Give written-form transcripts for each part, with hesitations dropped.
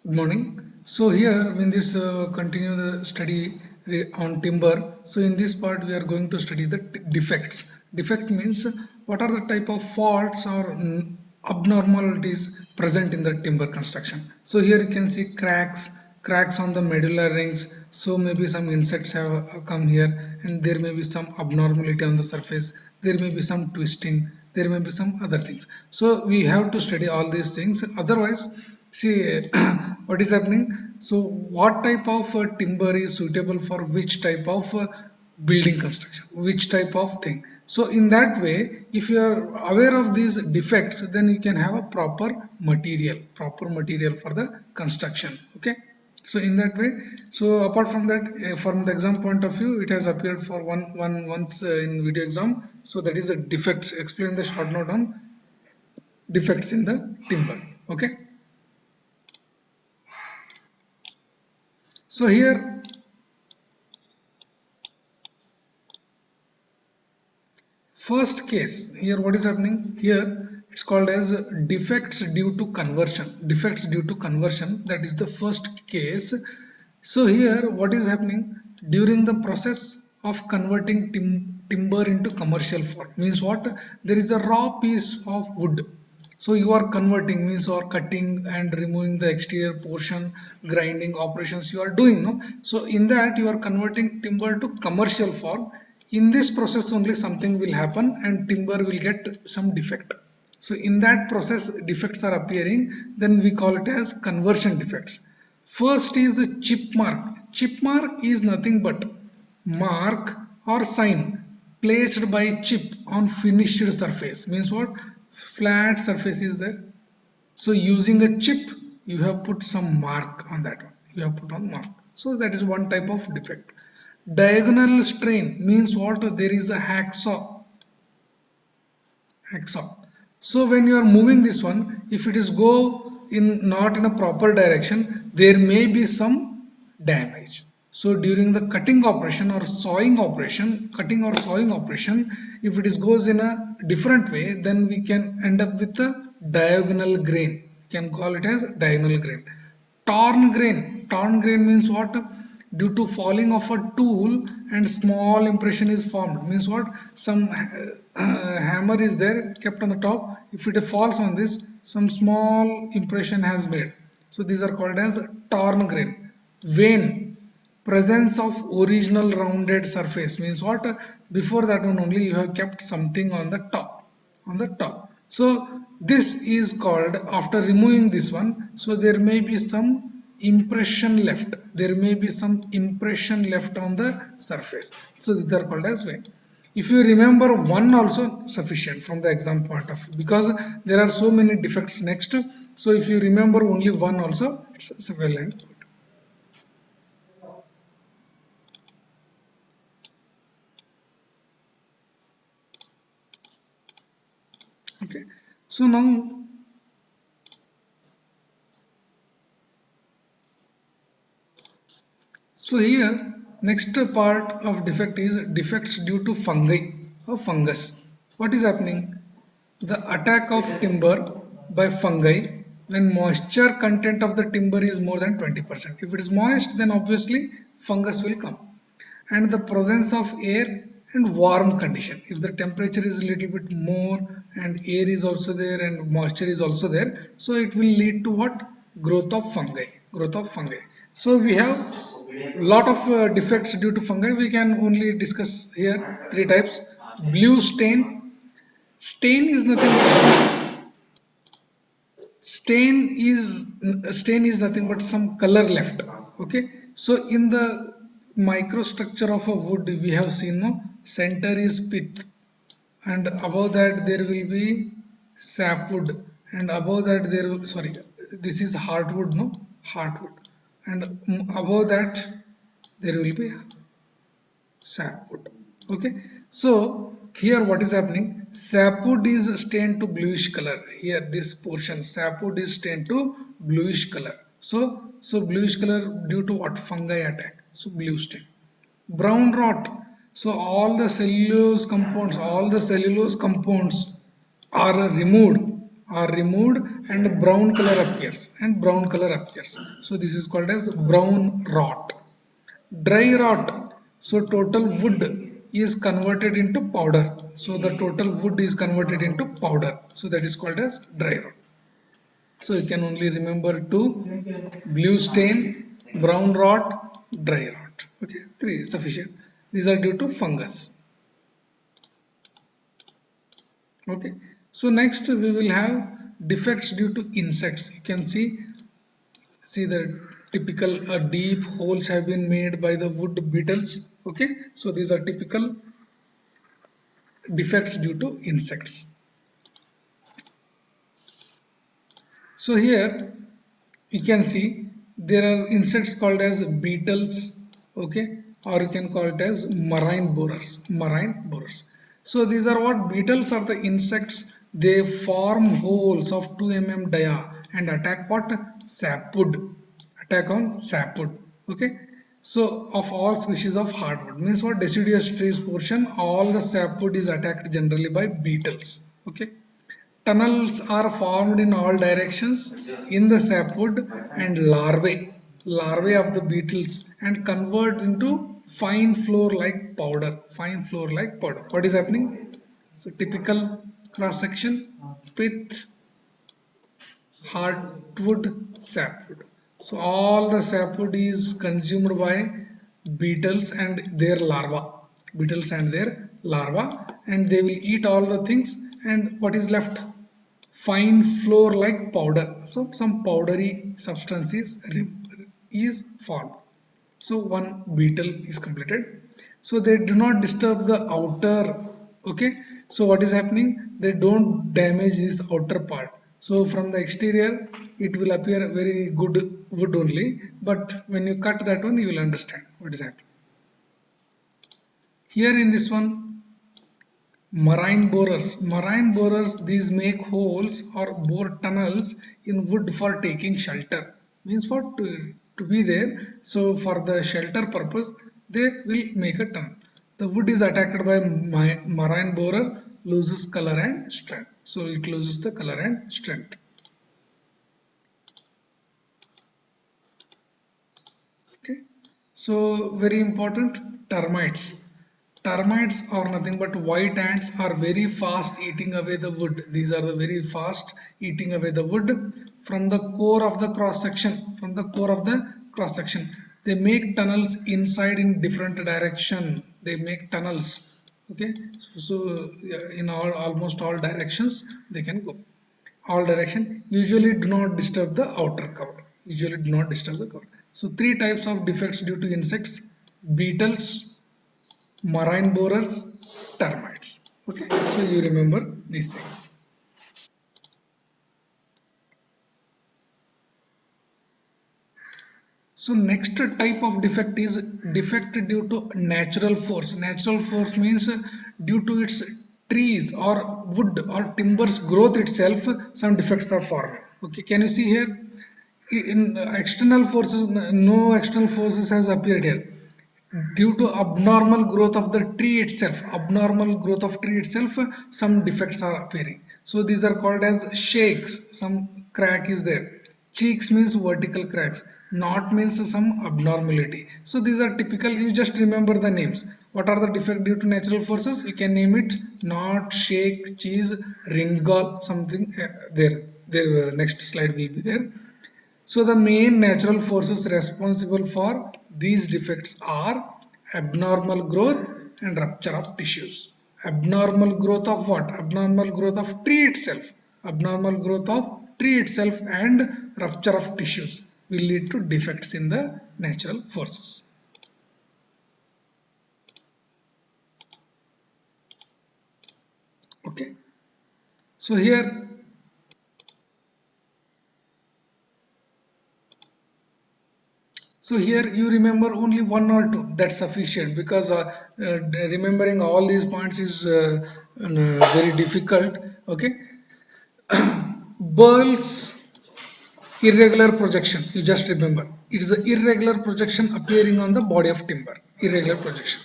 Good morning. So here in this continue the study on timber. So in this part we are going to study the defects. Defect means what are the type of faults or abnormalities present in the timber construction. So here you can see cracks on the medulla rings. So maybe some insects have come here, and there may be some abnormality on the surface. There may be some twisting. There may be some other things. So we have to study all these things. Otherwise, see what is happening. So what type of timber is suitable for which type of building construction, which type of thing. So in that way, if you are aware of these defects, then you can have a proper material for the construction. Okay, so in that way, so apart from that, from the exam point of view, it has appeared for once in video exam. So that is a defects. Explain the short note on defects in the timber. Okay, so here first case, here what is happening here, it's called as defects due to conversion. Defects due to conversion, that is the first case. So here what is happening during the process of converting timber into commercial form means what, there is a raw piece of wood. So you are converting means you are cutting and removing the exterior portion, grinding operations you are doing, no? So in that you are converting timber to commercial form. In this process only something will happen and timber will get some defect. So in that process defects are appearing, then we call it as conversion defects. First is a chip mark. Chip mark is nothing but mark or sign placed by chip on finished surface. Means what? Flat surface is there. So using a chip, you have put some mark on that one. You have put on mark. So that is one type of defect. Diagonal strain means what? There is a hacksaw. So when you are moving this one, if it is go in not in a proper direction, there may be some damage. So during the cutting operation or sawing operation, if it is goes in a different way, then we can end up with a diagonal grain. We can call it as diagonal grain. Torn grain means what? Due to falling of a tool and small impression is formed. Means what? Some hammer is there kept on the top. If it falls on this, some small impression has made. So these are called as torn grain. Vein, presence of original rounded surface means what? Before that one only you have kept something on the top. So this is called, after removing this one, so there may be some impression left. There may be some impression left on the surface. So these are called as vein. If you remember one also sufficient from the exam point of view, because there are so many defects next. So if you remember only one also, it's well and good. Okay, so now so here next part of defect is defects due to fungi or fungus. What is happening? The attack of timber by fungi when moisture content of the timber is more than 20%. If it is moist, then obviously fungus will come. And the presence of air and warm condition. If the temperature is a little bit more and air is also there and moisture is also there, so it will lead to what? Growth of fungi. So we have lot of defects due to fungi. We can only discuss here three types. Blue stain. Stain is nothing but stain is nothing but some color left. Okay, so in the microstructure of a wood we have seen, no, center is pith, and above that there will be sapwood, and above that there will, sorry, this is heartwood, no, heartwood, and above that there will be sapwood. Okay, so here what is happening? Sapwood is stained to bluish color. Here this portion sapwood is stained to bluish color. So bluish color due to what? Fungi attack. So blue stain. Brown rot. So all the cellulose compounds are removed are removed and brown color appears. So this is called as brown rot. Dry rot. So total wood is converted into powder. So the total wood is converted into powder. So that is called as dry rot. So you can only remember two: blue stain, brown rot, dry rot. Okay, three is sufficient. These are due to fungus. Okay, so next we will have defects due to insects. You can see the typical deep holes have been made by the wood beetles. Okay, so these are typical defects due to insects. So here you can see there are insects called as beetles, okay, or you can call it as marine borers. So these are what beetles are: the insects. They form holes of 2 mm dia and attack what? Sapwood. Attack on sapwood. Okay, so of all species of hardwood, means what? Deciduous trees portion, all the sapwood is attacked generally by beetles. Okay, tunnels are formed in all directions in the sapwood, and larvae of the beetles and convert into fine flour like powder. What is happening? So typical cross section with hardwood sapwood. So all the sapwood is consumed by beetles and their larva. And they will eat all the things, and what is left? Fine flour like powder. So some powdery substance is formed. So one beetle is completed. So they do not disturb the outer. Okay, so what is happening? They don't damage this outer part. So from the exterior it will appear very good wood only, but when you cut that one you will understand what is happening. Here in this one, marine borers, these make holes or bore tunnels in wood for taking shelter. Means what? To be there. So for the shelter purpose they will make a tunnel. The wood is attacked by marine borer, loses color and strength. So it loses the color and strength. Okay, so very important, termites. Termites are nothing but white ants, are very fast eating away the wood. These are the very fast eating away the wood from the core of the cross section. They make tunnels inside in different direction. They make tunnels. Okay, so yeah, in almost all directions they can go. All direction. Usually do not disturb the outer cover. So three types of defects due to insects: beetles, marine borers, termites. Okay, so you remember these things. So next type of defect is defect due to natural force. Natural force means due to its trees or wood or timbers growth itself, some defects are formed. Okay, can you see here? In external forces, no external forces has appeared here. Due to abnormal growth of tree itself, some defects are appearing. So these are called as shakes. Some crack is there. Cheeks means vertical cracks. Knot means some abnormality. So these are typical. You just remember the names. What are the defects due to natural forces? You can name it: knot, shake, cheese, ringall, something. There next slide will be there. So the main natural forces responsible for these defects are abnormal growth and rupture of tissues. Abnormal growth of what? Abnormal growth of tree itself. Abnormal growth of tree itself and rupture of tissues will lead to defects in the natural forces. Okay. So here you remember only one or two, that's sufficient, because remembering all these points is very difficult. Okay, Burl's irregular projection, you just remember, it is an irregular projection appearing on the body of timber. Irregular projection.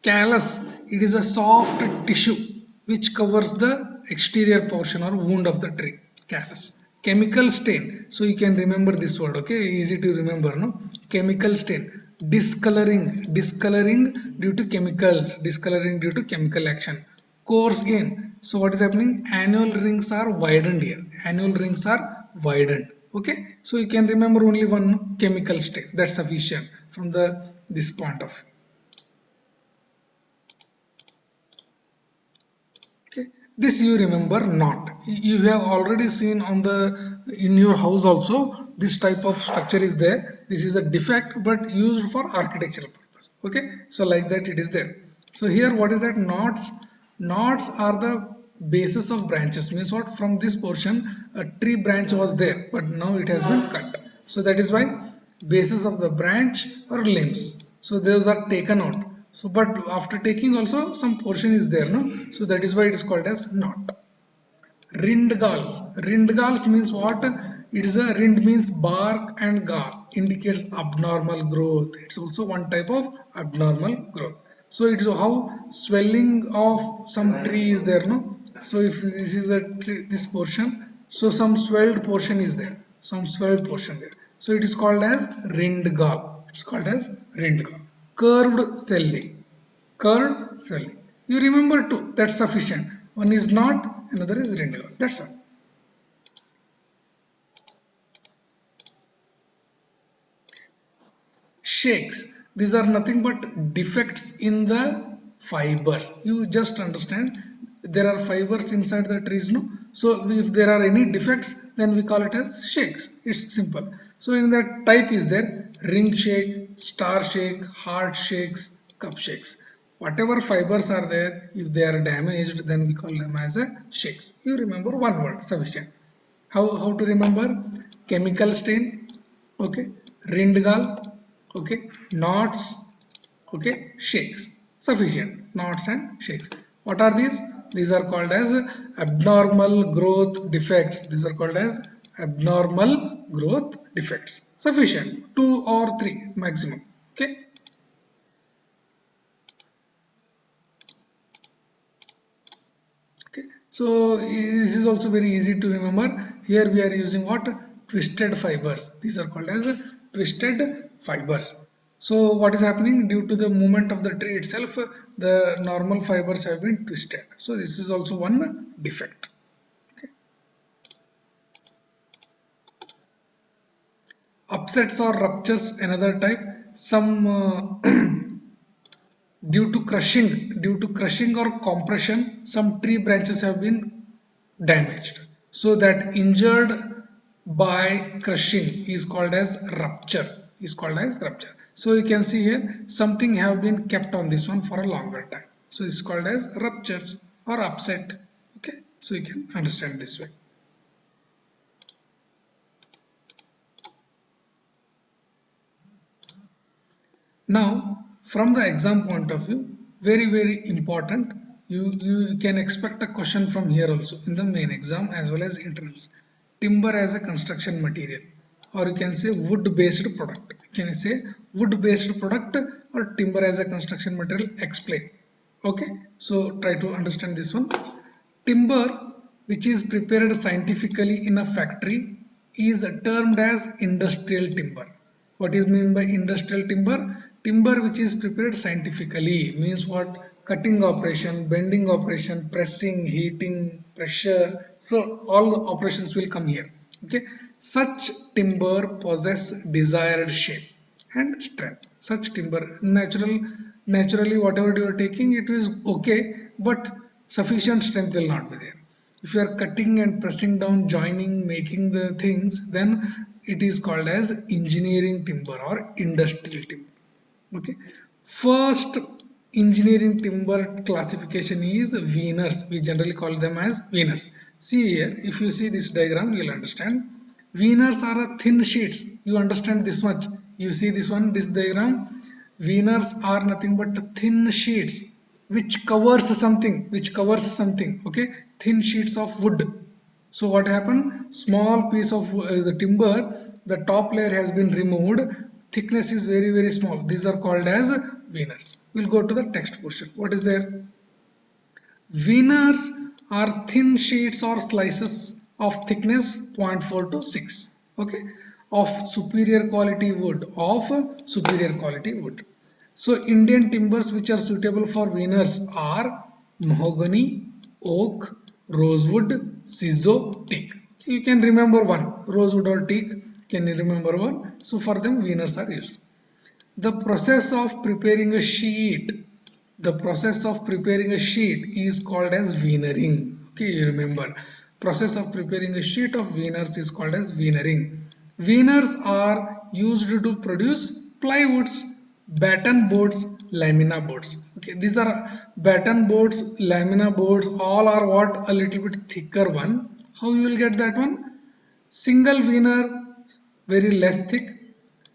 Callus, it is a soft tissue which covers the exterior portion or wound of the tree. callus. Chemical stain, so you can remember this word, okay, easy to remember, no? Chemical stain, discoloring, discoloring due to chemicals, discoloring due to chemical action. Coarse grain, so what is happening, annual rings are widened here, annual rings are widened, okay. So you can remember only one, no? Chemical stain, that's sufficient from the this point of view. Okay, this you remember not. You have already seen on the in your house also this type of structure is there. This is a defect but used for architectural purpose. Okay, so like that it is there. So here what is that, knots? Knots are the bases of branches, means what, from this portion a tree branch was there but now it has been cut, so that is why bases of the branch or limbs, so those are taken out. So but after taking also some portion is there, no? So that is why it is called as knot. Rindgals, rindgals means what, it is a rind means bark and gall indicates abnormal growth, it's also one type of abnormal growth. So it is how swelling of some tree is there, no? So if this is a tree, this portion, so some swelled portion is there, some swelled portion there, so it is called as rindgal, it's called as rindgal. Curved swelling, curved swelling, you remember two, that's sufficient. One is not, another is rindgal, that's all. Shakes, these are nothing but defects in the fibers, you just understand, there are fibers inside the trees, no? So if there are any defects then we call it as shakes, it's simple. So in that type is there, ring shake, star shake, heart shakes, cup shakes, whatever fibers are there, if they are damaged then we call them as a shakes. You remember one word sufficient. How to remember? Chemical stain, okay, rindgal, okay, knots, okay, shakes, sufficient, knots and shakes. What are these? These are called as abnormal growth defects, these are called as abnormal growth defects, sufficient, two or three maximum, okay. Okay, so this is also very easy to remember. Here we are using what, twisted fibers, these are called as twisted fibers. So what is happening, due to the movement of the tree itself the normal fibers have been twisted, so this is also one defect, okay. Upsets or ruptures, another type, some due to crushing or compression some tree branches have been damaged, so that injured by crushing is called as rupture, is called as rupture. So you can see here something have been kept on this one for a longer time, so this is called as ruptures or upset, okay. So you can understand this way. Now from the exam point of view, very important, you can expect a question from here also in the main exam as well as internals. Timber as a construction material, or you can say wood based product, you can say wood based product or timber as a construction material, explain, okay. So try to understand this one. Timber which is prepared scientifically in a factory is termed as industrial timber. What is mean by industrial timber? Timber which is prepared scientifically means what? Cutting operation, bending operation, pressing, heating, pressure. So all the operations will come here. Okay. Such timber possess desired shape and strength. Such timber naturally whatever you are taking it is okay, but sufficient strength will not be there. If you are cutting and pressing down, joining, making the things, then it is called as engineering timber or industrial timber, okay. First engineering timber classification is veneers, we generally call them as veneers. See here, if you see this diagram you will understand. Veneers are a thin sheets, you understand this much, you see this one, this diagram, veneers are nothing but thin sheets which covers something, okay, thin sheets of wood. So what happened, small piece of the timber, the top layer has been removed, thickness is very small, these are called as veneers. We'll go to the text portion. What is there? Veneers are thin sheets or slices of thickness 0.4 to 6. Okay, of superior quality wood. So Indian timbers which are suitable for veneers are mahogany, oak, rosewood, siso, teak. You can remember one, rosewood or teak. Can you remember one? So for them veneers are used. The process of preparing a sheet, is called as veneering. Okay, you remember. Process of preparing a sheet of veneers is called as veneering. Veneers are used to produce plywoods, batten boards, lamina boards. Okay, these are batten boards, lamina boards, all are what? A little bit thicker one. How you will get that one? Single veneer, very less thick.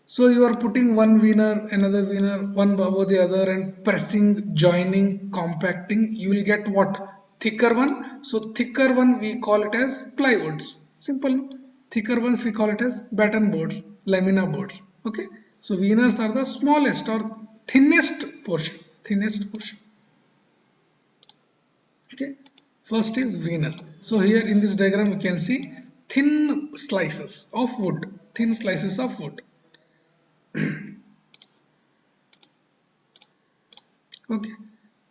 So you are putting one veneer, another veneer, one above the other and pressing, joining, compacting. You will get what? Thicker one. So thicker one we call it as plywoods. Simple. Thicker ones we call it as batten boards, lamina boards. Okay. So veneers are the smallest or thinnest portion. Thinnest portion. Okay. First is veneers. So here in this diagram you can see thin slices of wood. Thin slices of wood. Okay.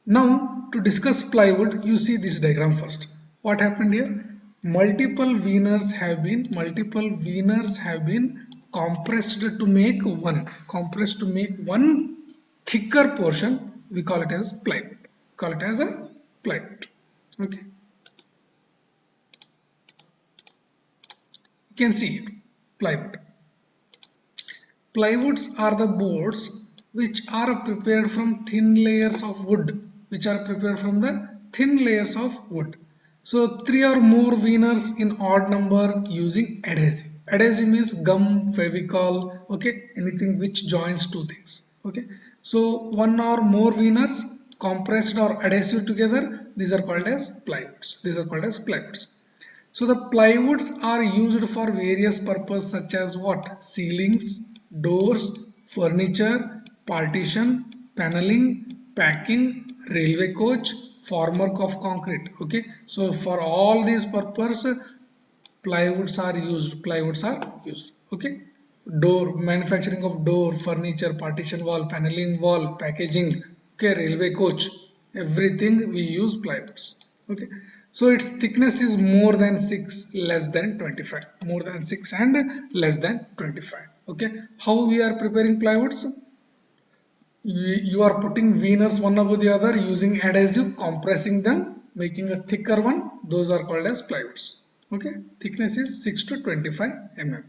Now to discuss plywood, you see this diagram first. What happened here? Multiple veneers have been compressed to make one thicker portion. We call it as plywood. Call it as a plywood. Okay. You can see it. Plywood. Plywoods are the boards which are prepared from thin layers of wood, So three or more veneers in odd number using adhesive. Adhesive means gum, fevicol, okay, anything which joins two things. Okay, so one or more veneers compressed or adhesive together. These are called as plywoods. So the plywoods are used for various purposes such as what? Ceilings, doors, furniture, partition, paneling, packing, railway coach, formwork of concrete. Okay, so for all these purposes, Plywoods are used. Okay, door manufacturing of door, furniture, partition wall, paneling wall, packaging. Okay, railway coach, everything we use plywoods. Okay, so its thickness is more than 6, less than 25. More than 6 and less than 25. Okay, how we are preparing plywoods? You are putting veneers one above the other using adhesive, compressing them, making a thicker one. Those are called as plywoods. Okay, thickness is 6 to 25 mm.